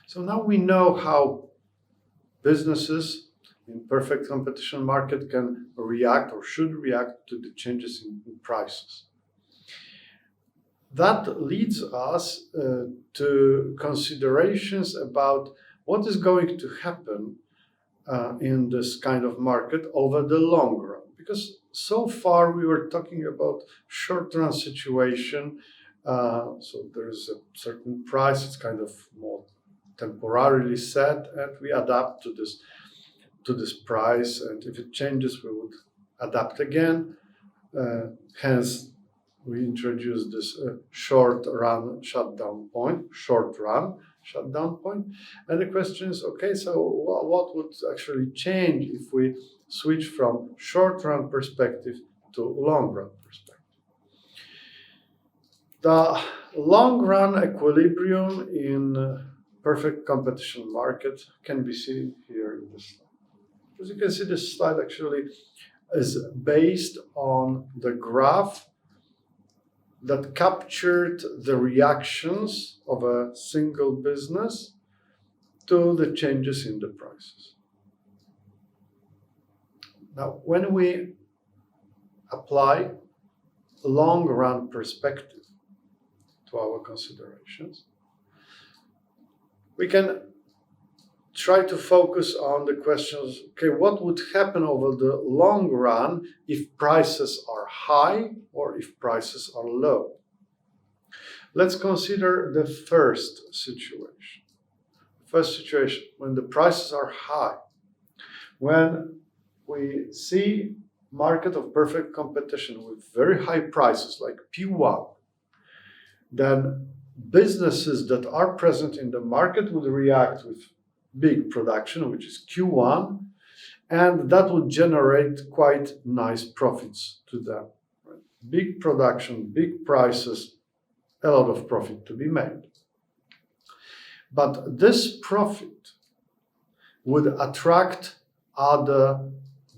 So now we know how businesses in perfect competition market can react or should react to the changes in prices. That leads us to considerations about what is going to happen in this kind of market over the long run. Because so far we were talking about short-run situation, so there's a certain price, it's kind of more temporarily set, and we adapt to this price, and if it changes, we would adapt again. Hence, we introduced this short run shutdown point, and the question is, okay, so what would actually change if we switch from short run perspective to long run perspective? The long run equilibrium in perfect competition market can be seen here in this slide. As you can see, this slide actually is based on the graph that captured the reactions of a single business to the changes in the prices. Now, when we apply a long-run perspective to our considerations, we can try to focus on the questions, okay, what would happen over the long run if prices are high or if prices are low? Let's consider the first situation. First situation, when the prices are high, when we see market of perfect competition with very high prices like P1, then businesses that are present in the market would react with big production, which is Q1, and that would generate quite nice profits to them. Right? Big production, big prices, a lot of profit to be made. But this profit would attract other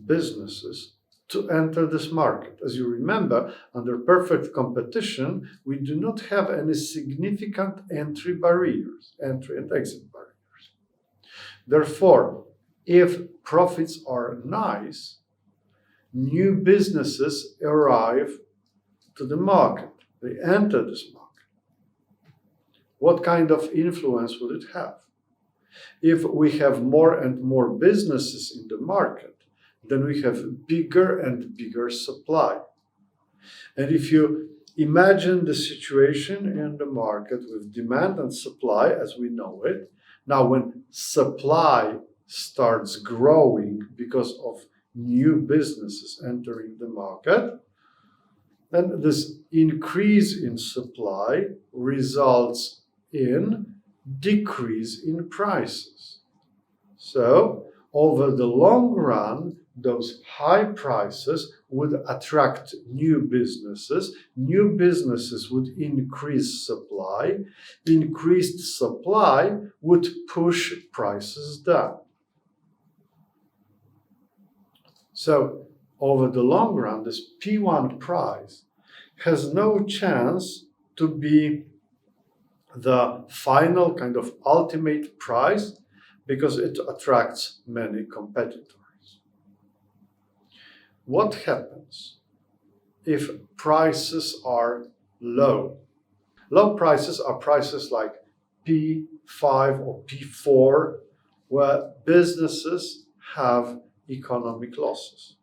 businesses to enter this market. As you remember, under perfect competition, we do not have any significant entry barriers, entry and exit barriers. Therefore, if profits are nice, new businesses arrive to the market. They enter this market. What kind of influence would it have? If we have more and more businesses in the market, then we have bigger and bigger supply. And if you imagine the situation in the market with demand and supply as we know it, now when supply starts growing because of new businesses entering the market, then this increase in supply results in decrease in prices. So over the long run, those high prices would attract new businesses would increase supply, increased supply would push prices down. So over the long run, this P1 price has no chance to be the final kind of ultimate price because it attracts many competitors. What happens if prices are low? Low prices are prices like P5 or P4, where businesses have economic losses.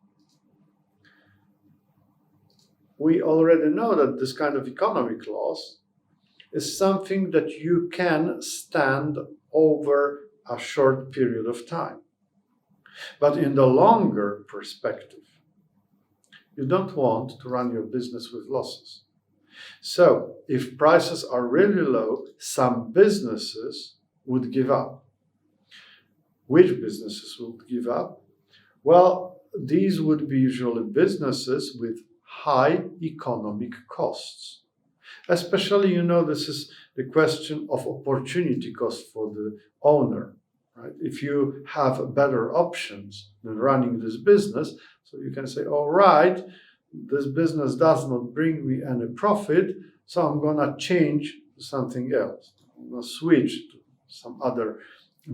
We already know that this kind of economic loss is something that you can stand over a short period of time. But in the longer perspective, you don't want to run your business with losses. So if prices are really low, some businesses would give up. Which businesses would give up? Well, these would be usually businesses with high economic costs. Especially, this is the question of opportunity cost for the owner. Right? If you have better options than running this business, so you can say, all right, this business does not bring me any profit, so I'm going to change to something else. I'm going to switch to some other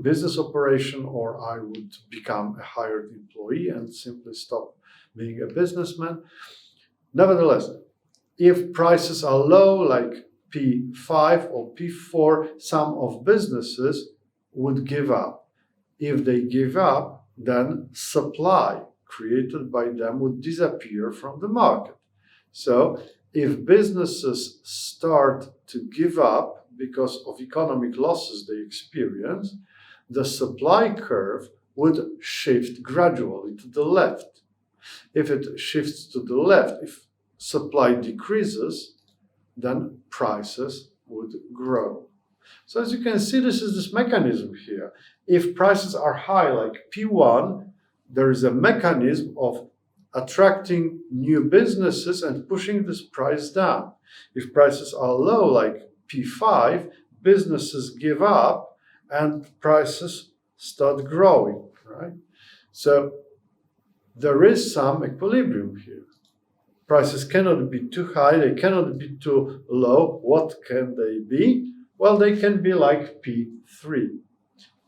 business operation, or I would become a hired employee and simply stop being a businessman. Nevertheless, if prices are low, like P5 or P4, some of businesses would give up. If they give up, then supply created by them would disappear from the market. So if businesses start to give up because of economic losses they experience, the supply curve would shift gradually to the left. If it shifts to the left, if supply decreases, then prices would grow. So as you can see, this mechanism here. If prices are high, like P1, there is a mechanism of attracting new businesses and pushing this price down. If prices are low, like P5, businesses give up and prices start growing, right? So there is some equilibrium here. Prices cannot be too high, they cannot be too low. What can they be? Well, they can be like P3.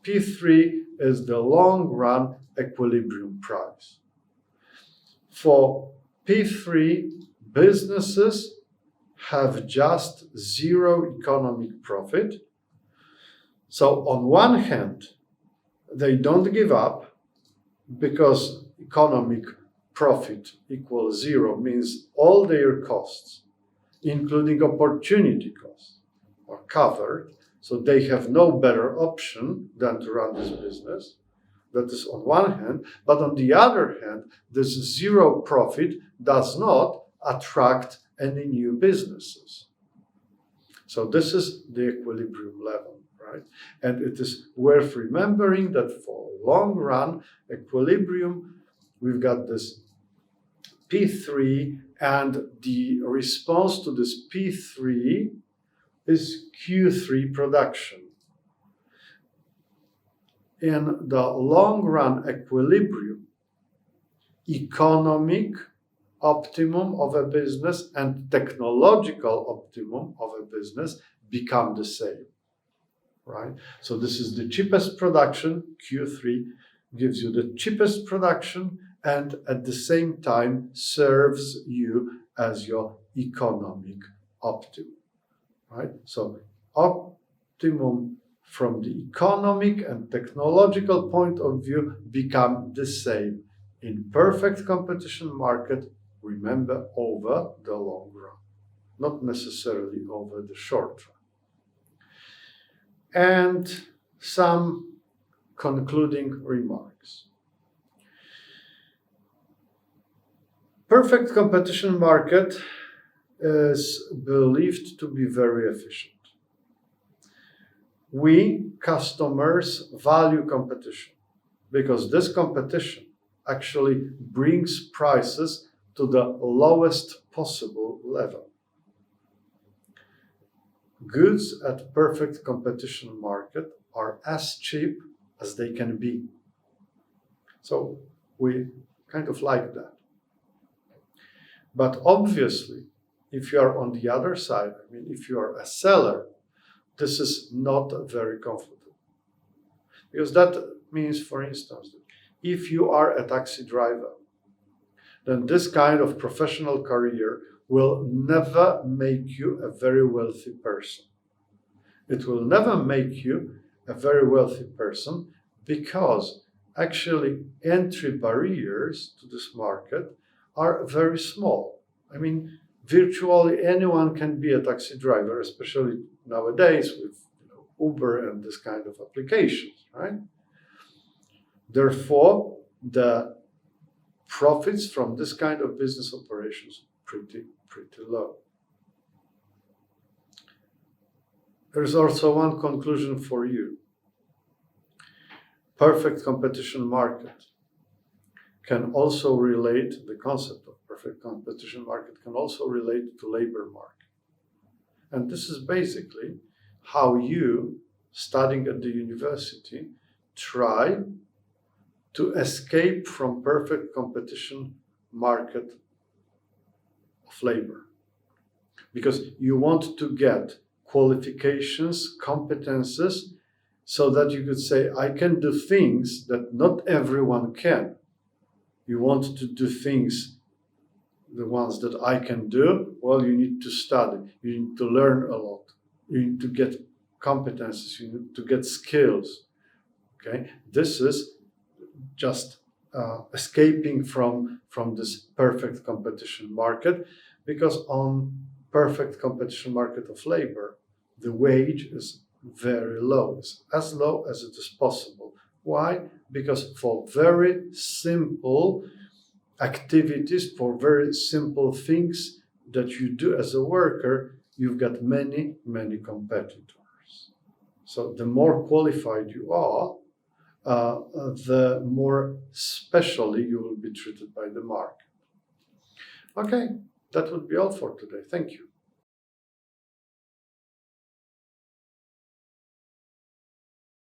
P3 is the long run equilibrium price. For P3, businesses have just zero economic profit. So on one hand, they don't give up because economic profit equals zero, means all their costs, including opportunity costs, are covered. So they have no better option than to run this business. That is on one hand. But on the other hand, this zero profit does not attract any new businesses. So this is the equilibrium level, right? And it is worth remembering that for long run equilibrium, we've got this P3, and the response to this P3 is Q3 production. In the long run equilibrium, economic optimum of a business and technological optimum of a business become the same, right? So this is the cheapest production. Q3 gives you the cheapest production and at the same time serves you as your economic optimum, right? So optimum from the economic and technological point of view become the same. In perfect competition market, remember, over the long run, not necessarily over the short run. And some concluding remarks. Perfect competition market is believed to be very efficient. We, customers, value competition because this competition actually brings prices to the lowest possible level. Goods at perfect competition market are as cheap as they can be. So we kind of like that. But obviously, if you are on the other side, if you are a seller, this is not very comfortable. Because that means, for instance, that if you are a taxi driver, then this kind of professional career will never make you a very wealthy person. It will never make you a very wealthy person because actually entry barriers to this market are very small. Virtually anyone can be a taxi driver, especially nowadays with Uber and this kind of applications, right? Therefore, the profits from this kind of business operations pretty low. There's also one conclusion for you. Perfect competition market can also relate, the concept of perfect competition market can also relate to labor market. And this is basically how you, studying at the university, try to escape from perfect competition market of labor. Because you want to get qualifications, competences so that you could say, I can do things that not everyone can. You want to do things, the ones that I can do, well, you need to study, you need to learn a lot, you need to get competencies, you need to get skills. Okay, this is just escaping from this perfect competition market, because on perfect competition market of labor, the wage is very low. It's as low as it is possible. Why? Because for very simple activities, for very simple things that you do as a worker, you've got many, many competitors. So the more qualified you are, the more specially you will be treated by the market. Okay, that would be all for today. Thank you.